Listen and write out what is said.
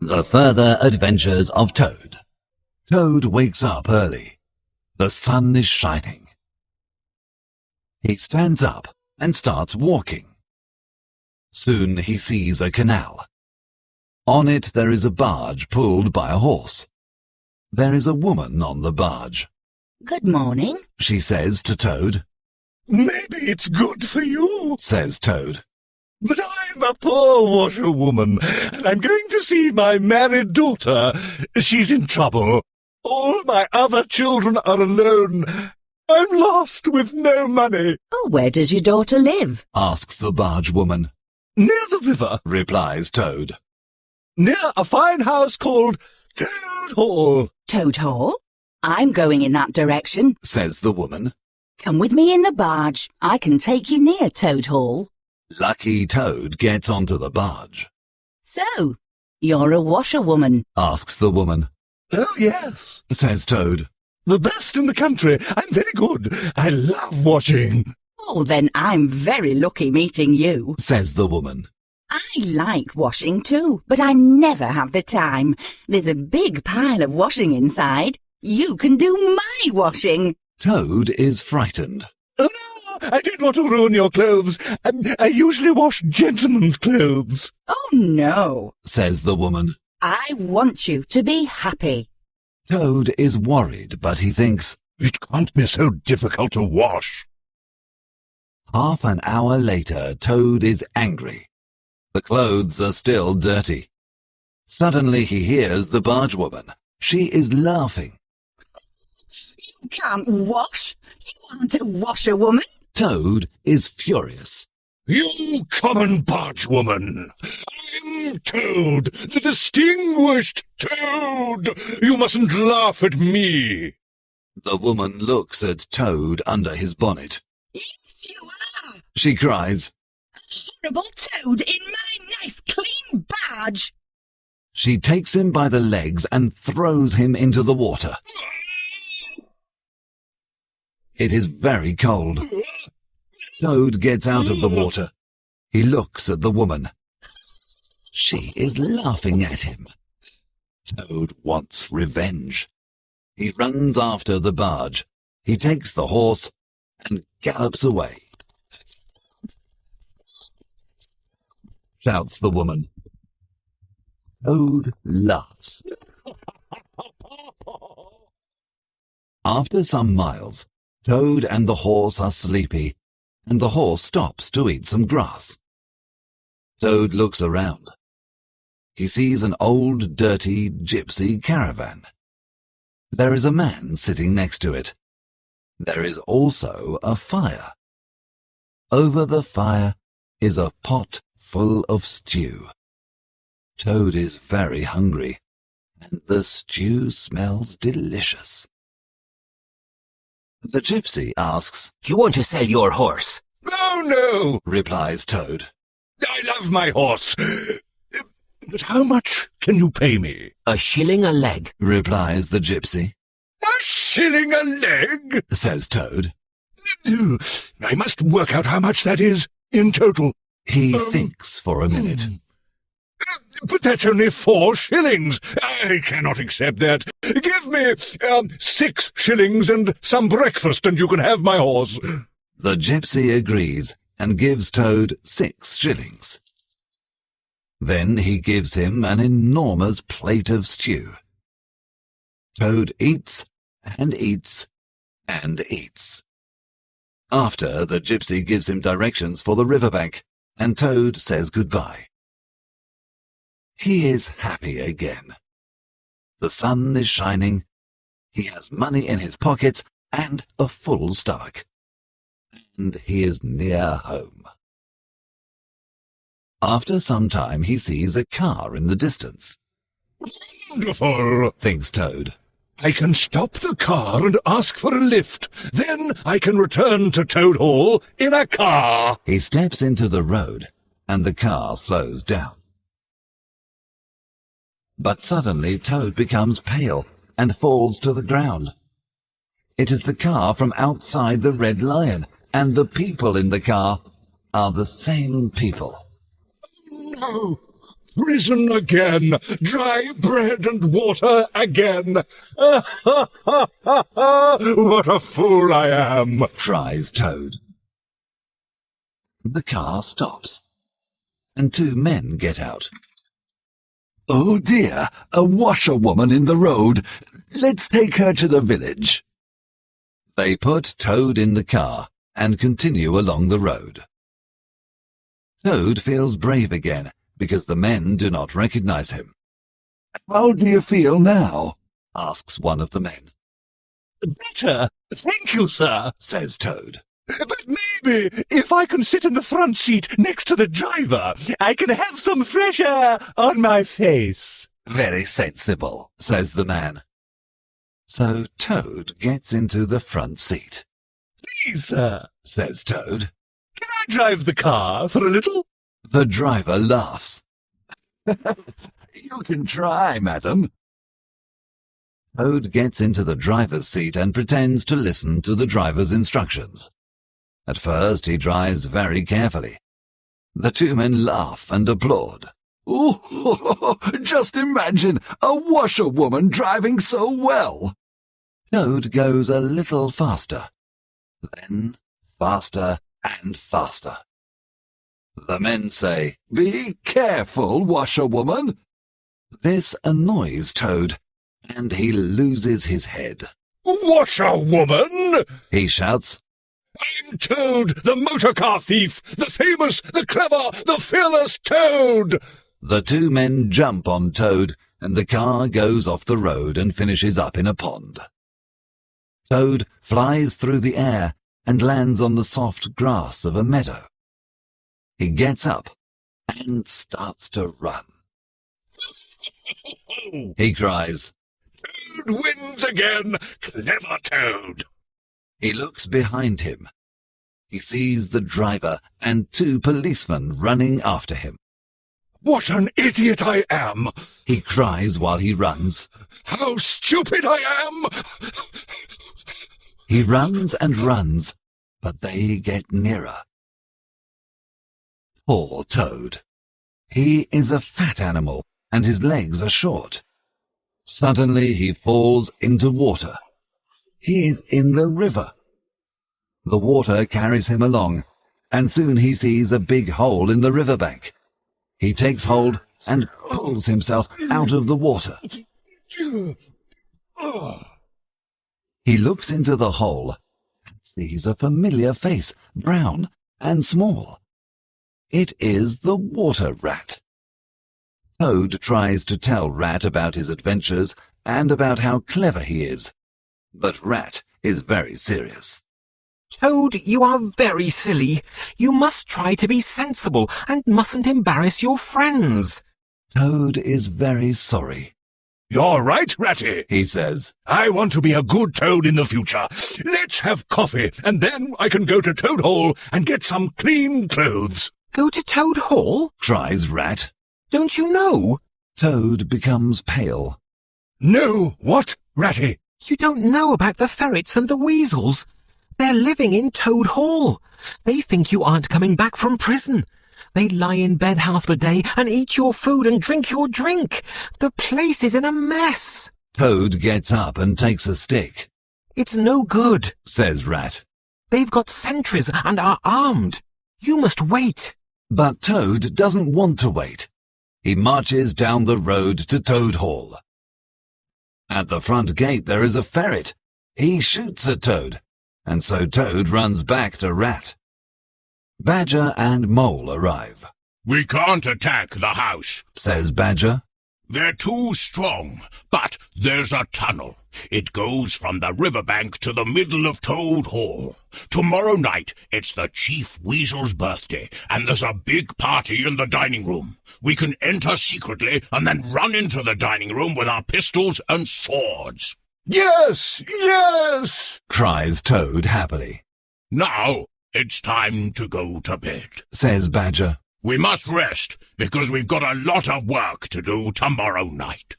The Further Adventures of Toad. Toad wakes up early. The sun is shining. He stands up and starts walking. Soon he sees a canal. On it there is a barge pulled by a horse. There is a woman on the barge. "Good morning," she says to Toad. "Maybe it's good for you," says Toad. "but I'm a poor washerwoman, and I'm going to see my married daughter. She's in trouble. All my other children are alone. I'm lost with no money." "Oh, where does your daughter live?" asks the barge woman. "Near the river," replies Toad. "near a fine house called Toad Hall." "Toad Hall? I'm going in that direction," says the woman. "Come with me in the barge. I can take you near Toad Hall." Lucky Toad gets onto the barge. "So, you're a washerwoman?" asks the woman. "Oh, yes," says Toad. "the best in the country. I'm very good. I love washing." "Oh, then I'm very lucky meeting you," says the woman. "I like washing too, but I never have the time. There's a big pile of washing inside. You can do my washing." Toad is frightened. "Oh, no, I don't want to ruin your clothes. I usually wash gentlemen's clothes." "Oh, no," says the woman. "I want you to be happy." Toad is worried, but he thinks, "It can't be so difficult to wash." Half an hour later, Toad is angry. The clothes are still dirty. Suddenly he hears the barge woman. She is laughing. "You can't wash. You aren't a washerwoman." Toad is furious. "You common barge woman! I'm Toad, the distinguished Toad! You mustn't laugh at me!" The woman looks at Toad under his bonnet. "Yes, you are. She cries. Horrible Toad in my nice clean barge." She takes him by the legs and throws him into the water. It is very cold. Toad gets out of the water. He looks at the woman. She is laughing at him. Toad wants revenge. He runs after the barge. He takes the horse and gallops away. Shouts the woman. Toad laughs. After some miles, Toad and the horse are sleepy, and the horse stops to eat some grass. Toad looks around. He sees an old, dirty gypsy caravan. There is a man sitting next to it. There is also a fire. Over the fire is a pot full of stew. Toad is very hungry, and the stew smells delicious. The gypsy asks, "Do you want to sell your horse?" "Oh, no," replies Toad. "I love my horse. But how much can you pay me?" "A shilling a leg." replies the gypsy. "A shilling a leg?" says Toad. "I must work out how much that is in total." He thinks for a minute. "But that's only 4 shillings. I cannot accept that. Give me 6 shillings and some breakfast, and you can have my horse." The gypsy agrees and gives Toad 6 shillings. Then he gives him an enormous plate of stew. Toad eats and eats and eats. After, the gypsy gives him directions for the riverbank, and Toad says goodbye. He is happy again. The sun is shining. He has money in his pockets and a full stomach. And he is near home. After some time he sees a car in the distance. "Wonderful," thinks Toad. "I can stop the car and ask for a lift. Then I can return to Toad Hall in a car." He steps into the road, and the car slows down. But suddenly Toad becomes pale and falls to the ground. It is the car from outside the Red Lion, and the people in the car are the same people. "No, Prison again! Dry bread and water again! What a fool I am! cries Toad. The car stops, and two men get out. Oh dear, a washerwoman in the road. Let's take her to the village. They put Toad in the car and continue along the road. Toad feels brave again because the men do not recognize him. How do you feel now? Asks one of the men. Better, thank you, sir, Says Toad. But maybe if I can sit in the front seat next to the driver, I can have some fresh air on my face. Very sensible, says the man. So Toad gets into the front seat. Please, sir, Says Toad. can I drive the car for a little? The driver laughs. You can try, madam. Toad gets into the driver's seat and pretends to listen to the driver's instructions. At first he drives very carefully. The two men laugh and applaud. Oh, just imagine a washerwoman driving so well. Toad goes a little faster, then faster and faster. The men say, Be careful, washerwoman. This annoys Toad, and he loses his head. Washerwoman! He shouts, I'm Toad, the motorcar thief, the famous, the clever, the fearless Toad! The two men jump on Toad, and the car goes off the road and finishes up in a pond. Toad flies through the air and lands on the soft grass of a meadow. He gets up and starts to run. He cries, Toad wins again! Clever Toad! He looks behind him. He sees the driver and two policemen running after him. What an idiot I am! He cries while he runs. How stupid I am! He runs and runs, but they get nearer. Poor Toad. He is a fat animal, and his legs are short. Suddenly he falls into water. He is in the river. The water carries him along, and soon he sees a big hole in the riverbank. He takes hold and pulls himself out of the water. He looks into the hole and sees a familiar face, brown and small. It is the water rat. Toad tries to tell Rat about his adventures and about how clever he is, but Rat is very serious. Toad, you are very silly. You must try to be sensible and mustn't embarrass your friends. Toad is very sorry. You're right, Ratty, He says, I want to be a good Toad in the future. Let's have coffee, and then I can go to Toad Hall and get some clean clothes. Go to Toad Hall? cries Rat. Don't you know? Toad becomes pale. No, what, Ratty? You don't know about the ferrets and the weasels. They're living in Toad Hall. They think you aren't coming back from prison. They lie in bed half the day and eat your food and drink your drink. The place is in a mess. Toad gets up and takes a stick. It's no good. Says Rat. They've got sentries and are armed. You must wait. But Toad doesn't want to wait. He marches down the road to Toad Hall. At the front gate there is a ferret. He shoots at Toad, and so Toad runs back to Rat. Badger and Mole arrive. We can't attack the house, Says Badger. They're too strong, but there's a tunnel. It goes from the riverbank to the middle of Toad Hall. Tomorrow night, it's the Chief Weasel's birthday, and there's a big party in the dining room. We can enter secretly and then run into the dining room with our pistols and swords. Yes, yes! Cries Toad happily. Now, it's time to go to bed. Says Badger. We must rest, because we've got a lot of work to do tomorrow night.